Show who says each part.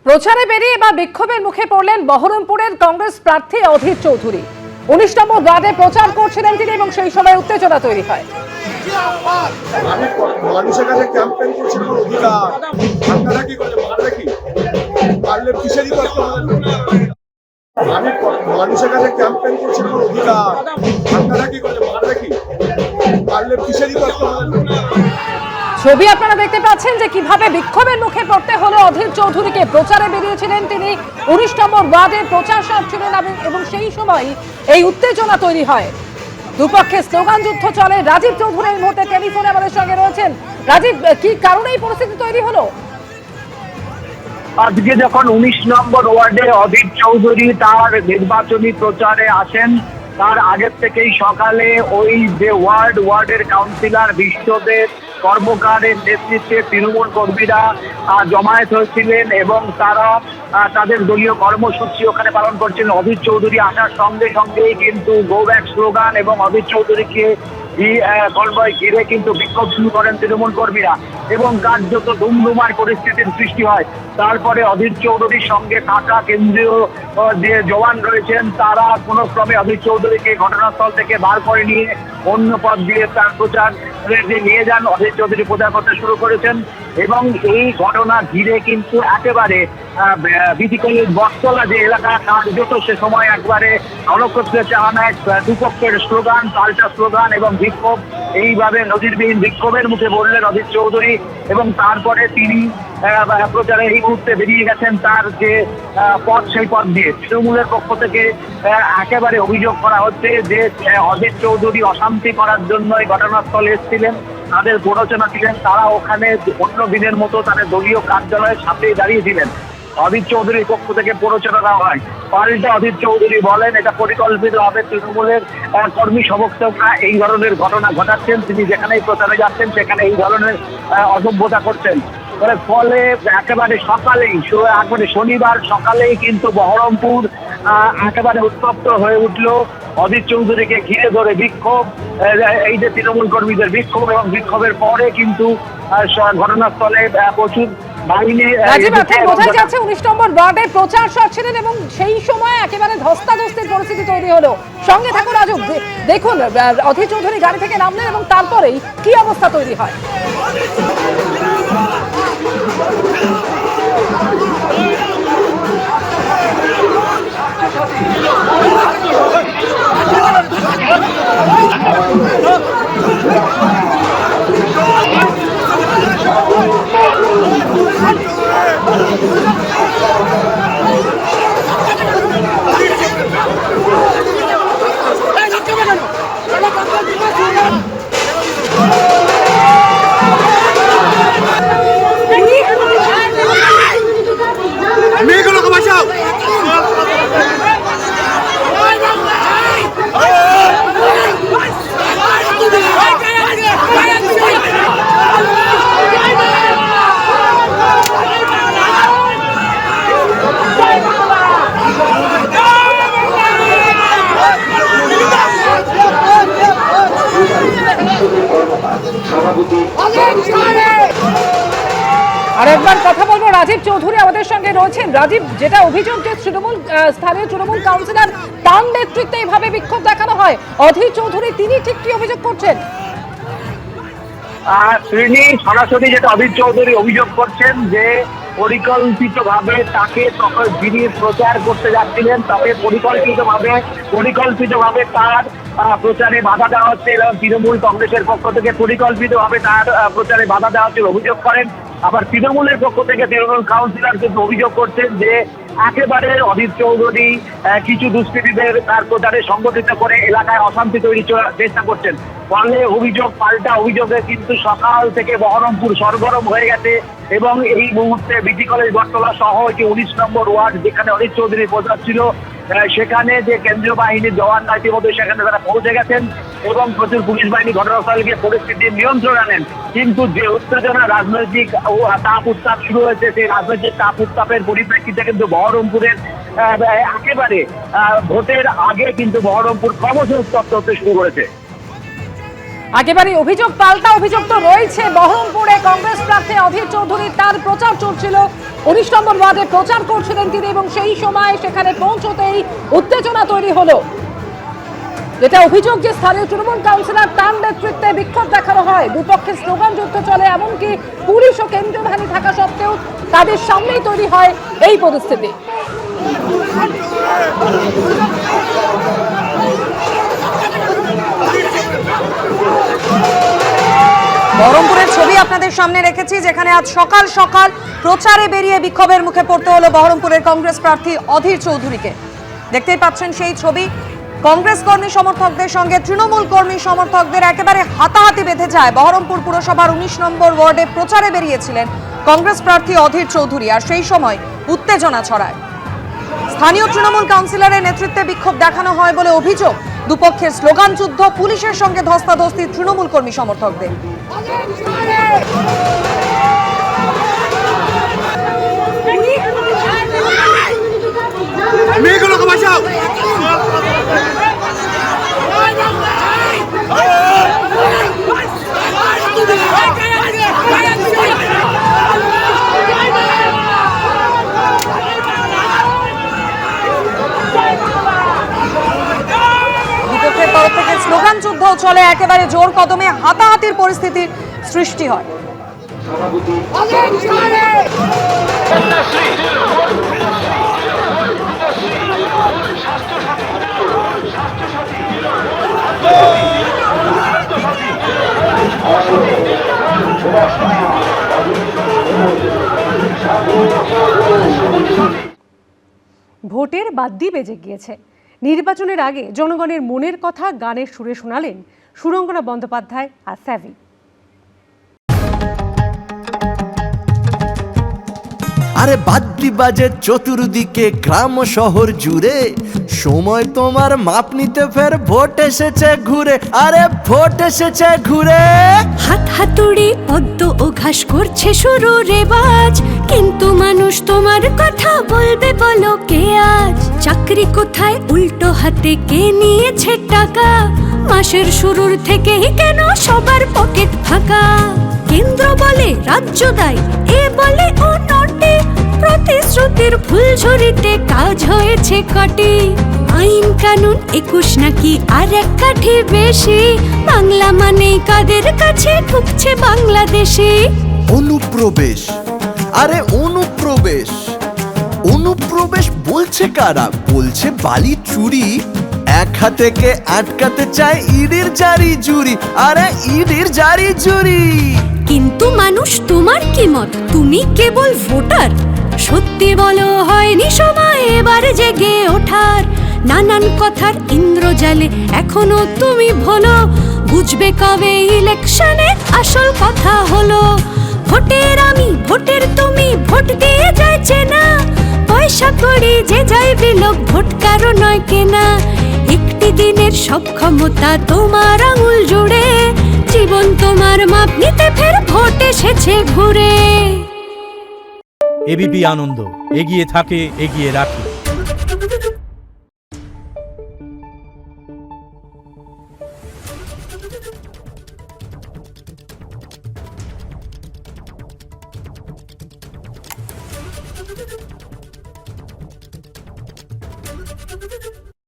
Speaker 1: প্রচারে বেরিয়ে বা বিক্ষোভের মুখে পড়লেন বহরমপুরের কংগ্রেস প্রার্থী অধীর চৌধুরী। ১৯ নম্বর ওয়ার্ডে প্রচার করছিলেন তিনি এবং সেই সময় উত্তেজনা তৈরি হয়।
Speaker 2: আমি মানুষের কাছে ক্যাম্পেইন করছি আমার অধিকার। আপনারা কি করে মারবে কি? পারলে কিসেরই তর্ক আমি মানুষের কাছে ক্যাম্পেইন করছি আমার অধিকার। আপনারা কি করে মারবে কি? পারলে কিসেরই তর্ক
Speaker 1: ছবি আপনারা দেখতে পাচ্ছেন যে কিভাবে বিক্ষোভের মুখে পড়তে হলো অধীর চৌধুরীকে। প্রচারে বেরিয়েছিলেন তিনি, ১৯ নম্বর ওয়ার্ডে প্রচার সারছিলেন এবং সেই সময় এই উত্তেজনা তৈরি হয়। দুপক্ষে স্লোগান যুদ্ধ চলে। রাজীব চৌধুরী এই মুহূর্তে টেলিফোনে আমাদের সঙ্গে রয়েছেন। রাজীব, কি কারণে এই পরিস্থিতি তৈরি হলো?
Speaker 3: আজকে যখন ১৯ নম্বর ওয়ার্ডে অধীর চৌধুরী তার নির্বাচনী প্রচারে আসেন, তার আগের থেকেই সকালে ওই যে ওয়ার্ডের কাউন্সিলর বিশ্বদেব কর্মকারের নেতৃত্বে তৃণমূল কর্মীরা জমায়েত হয়েছিলেন এবং তারা তাদের দলীয় কর্মসূচি ওখানে পালন করছিলেন। অধীর চৌধুরী আসার সঙ্গে সঙ্গেই কিন্তু গো ব্যাক স্লোগান এবং অধীর চৌধুরীকে কনভয় ঘিরে কিন্তু বিক্ষোভ শুরু করেন তৃণমূল কর্মীরা এবং কার্যত ধুমধুমার পরিস্থিতির সৃষ্টি হয়। তারপরে অধীর চৌধুরীর সঙ্গে থাকা কেন্দ্রীয় যে জওয়ান রয়েছেন তারা কোনো ক্রমে অধীর চৌধুরীকে ঘটনাস্থল থেকে বার করে নিয়ে অন্য পথ দিয়ে তার প্রচার নিয়ে যান। অধীর চৌধুরী প্রচার করতে শুরু করেছেন এবং এই ঘটনা ঘিরে কিন্তু একেবারে বিধিকলের বটতলা যে এলাকা কার্যত সে সময় একবারে অনক্ষত্রে চালানায় দুপক্ষের স্লোগান, পাল্টা স্লোগান এবং বিক্ষোভ, এইভাবে নজিরবিহীন বিক্ষোভের মুখে বললেন অধীর চৌধুরী এবং তারপরে তিনি প্রচারে এই মুহূর্তে বেরিয়ে গেছেন তার যে পথ সেই পথ দিয়ে। তৃণমূলের পক্ষ থেকে একেবারে অভিযোগ করা হচ্ছে যে অধীর চৌধুরী অশান্তি করার জন্য এই ঘটনাস্থলে এসেছিলেন, তাদের প্ররোচনা ছিলেন, তারা ওখানে অন্য দিনের মতো তাদের দলীয় কার্যালয়ের সাথেই দাঁড়িয়েছিলেন। অধীর চৌধুরীর পক্ষ থেকে প্ররোচনা দেওয়া হয়। পাল্টা অধীর চৌধুরী বলেন এটা পরিকল্পিতভাবে তৃণমূলের কর্মী সমর্থকরা এই ধরনের ঘটনা ঘটাচ্ছেন, তিনি যেখানেই প্রচারে যাচ্ছেন সেখানে এই ধরনের অসভ্যতা করছেন। ফলে একেবারে সকালেই শনিবার সকালেই কিন্তু বহরমপুর একেবারে উত্তপ্ত হয়ে উঠলো। অধীর চৌধুরীকে ঘিরে ধরে বিক্ষোভ, এই যে তৃণমূল কর্মীদের বিক্ষোভ এবং বিক্ষোভের পরে কিন্তু ঘটনাস্থলে প্রচুর
Speaker 1: বোঝা যাচ্ছে ১৯ নম্বর ওয়ার্ডে প্রচার সারছিলেন এবং সেই সময় একেবারে ধস্তাধস্তির পরিস্থিতি তৈরি হলো। সঙ্গে থাকুন রাজু, দেখুন অধীর চৌধুরী গাড়ি থেকে নামলেন এবং তারপরেই কি অবস্থা তৈরি হয়।
Speaker 2: মেয়েগুলোকে বাঁচাও।
Speaker 1: আর একবার কথা বলবো, রাজীব চৌধুরী আমাদের সঙ্গে রয়েছেন। রাজীব, যেটা অভিযোগ যে স্থানীয় তৃণমূল কাউন্সিলর তার নেতৃত্বে এইভাবে বিক্ষোভ দেখানো হয়, অধীর চৌধুরী তিনি ঠিক কি অভিযোগ করছেন?
Speaker 3: তিনি সরাসরি যেটা অধীর চৌধুরী অভিযোগ করছেন যে পরিকল্পিতভাবে তাকে যিনি প্রচার করতে যাচ্ছিলেন তাকে পরিকল্পিতভাবে তার প্রচারে বাধা দেওয়া হচ্ছে এবং তৃণমূল কংগ্রেসের পক্ষ থেকে পরিকল্পিতভাবে তার প্রচারে বাধা দেওয়া হচ্ছে অভিযোগ করেন। আবার তৃণমূলের পক্ষ থেকে তৃণমূল কাউন্সিলর কিন্তু অভিযোগ করছেন যে একেবারে অধীর চৌধুরী কিছু দুষ্কৃতীদের তার প্রচারে সংগঠিত করে এলাকায় অশান্তি তৈরির চেষ্টা করছেন। ফলে পাল্টা অভিযোগে কিন্তু সকাল থেকে বহরমপুর সরগরম হয়ে গেছে এবং এই মুহূর্তে বিটি কলেজ বটতলা সহ যে ১৯ নম্বর ওয়ার্ড যেখানে অধীর চৌধুরী প্রচার ছিল সেখানে যে কেন্দ্রীয় বাহিনীর জওয়ানরা ইতিমধ্যে সেখানে তারা পৌঁছে গেছেন এবং প্রচুর পুলিশ বাহিনী ঘটনাস্থলে গিয়ে পরিস্থিতির নিয়ন্ত্রণ আনেন। কিন্তু যে উত্তেজনা রাজনৈতিক তাপ উত্তাপ শুরু হয়েছে সেই রাজনৈতিক তাপ উত্তাপের পরিপ্রেক্ষিতে কিন্তু বহরমপুরের একেবারে ভোটের আগে কিন্তু বহরমপুর ক্রমশ উত্তপ্ত হতে শুরু করেছে।
Speaker 1: একেবারে অভিযোগ পাল্টা অভিযোগ তো রয়েছে। বহরমপুরে কংগ্রেস প্রার্থী অধীর চৌধুরী তার প্রচার চলছিল 19 নম্বর ওয়ার্ডে প্রচার করছিলেন তিনি এবং সেই সময় সেখানে পৌঁছতেই উত্তেজনা তৈরি হলো। যেটা অভিযোগ যে স্থানীয় তৃণমূল কাউন্সিলর তার নেতৃত্বে বিক্ষোভ দেখানো হয়, দুপক্ষের স্লোগান যুদ্ধ চলে, এমনকি পুলিশ ও কেন্দ্রীয় বাহিনী থাকা সত্ত্বেও তাদের সামনেই তৈরি হয় এই পরিস্থিতি।
Speaker 4: বহরমপুরের ছবি আপনাদের সামনে রেখেছি, যেখানে আজ সকাল সকাল প্রচারে বেরিয়ে বিক্ষোভের মুখে পড়তে হলো বহরমপুরের কংগ্রেস প্রার্থী অধীর চৌধুরীকে। দেখতেই পাচ্ছেন সেই ছবি। কংগ্রেস কর্মী সমর্থকদের সঙ্গে তৃণমূল কর্মী সমর্থকদের একেবারে হাতাহাতি বেঁধে যায়। বহরমপুর পুরসভার 19 নম্বর ওয়ার্ডে প্রচারে বেরিয়েছিলেন কংগ্রেস প্রার্থী অধীর চৌধুরী, আর সেই সময় উত্তেজনা ছড়ায়। স্থানীয় তৃণমূল কাউন্সিলরের নেতৃত্বে বিক্ষোভ দেখানো হয় বলে অভিযোগ। দুপক্ষের স্লোগান যুদ্ধ, পুলিশের সঙ্গে ধস্তাধস্তি তৃণমূল কর্মী সমর্থকদের।
Speaker 2: মেয়েগুলোকে বাঁচাও।
Speaker 4: দুপক্ষের তরফ থেকে স্লোগান যুদ্ধ চলে, একেবারে জোর কদমে হাতাহাতির পরিস্থিতির সৃষ্টি হয়।
Speaker 5: ভোটের বাদ্যি বেজে গিয়েছে। নির্বাচনের আগে জনগণের মনের কথা গানের সুরে শোনালেন সুরঙ্গনা বন্দ্যোপাধ্যায় আর স্যাভি।
Speaker 6: আরে বাদ্যি বাজে চতুর্দিকে, গ্রাম শহর জুড়ে, সময় তোমার মাপ নিতে ফের ভোট এসেছে ঘুরে। আরে ভোট এসেছে ঘুরে।
Speaker 7: হাত হাতুড়ি পদ্ম ও ঘাস করছে শুরু রেবাজ, কিন্তু মানুষ তোমার কথা বলবে বলো কে আজ? চাকরি কোথায় উল্টো হাতে কে নিয়েছে টাকা? মাসের শুরুর থেকেই কেন সবার পকেট ফাঁকা? কেন্দ্র বলে রাজ্য দায়ী, এ বলে ও নটে, প্রতিশ্রুতির ফুলঝুরিতে কাজ হয়েছে কটি। আইন কানুন 21 নাকি আর এক কাঠি বেশি, বাংলা মানেই কাদের কাছে ঢুকছে বাংলাদেশে।
Speaker 6: অনুপ্রবেশ, আরে অনুপ্রবেশ, অনুপ্রবেশ বলছে কারা? বলছে বালি চুরি। এক হাতেকে আটকাতে চায় ইডির জারি জুরি। আরে ইডির জারি জুরি।
Speaker 7: কিন্তু মানুষ তোমার কি মত? তুমি কেবল ভোটার। সত্যি বলো হয়নি সময় এবার জেগে ওঠার? নানান কথার ইন্দ্রজালে এখনো তুমি ভোলো, বুঝবে কবে ইলেকশনে আসল কথা হলো। ভোটের আমি ভোটের তুমি, ভোট দিয়ে যাইছে না, পয়সা করি যে যাই বিলোক, ভোট কারো নয় কেনা। একটি দিনের সব ক্ষমতা তোমার আঙুল জুড়ে, জীবন তোমার মাপ নিতে ফের ভোট এসেছে ঘুরে।
Speaker 8: এবিপি আনন্দ, এগিয়ে থাকে, এগিয়ে রাখে।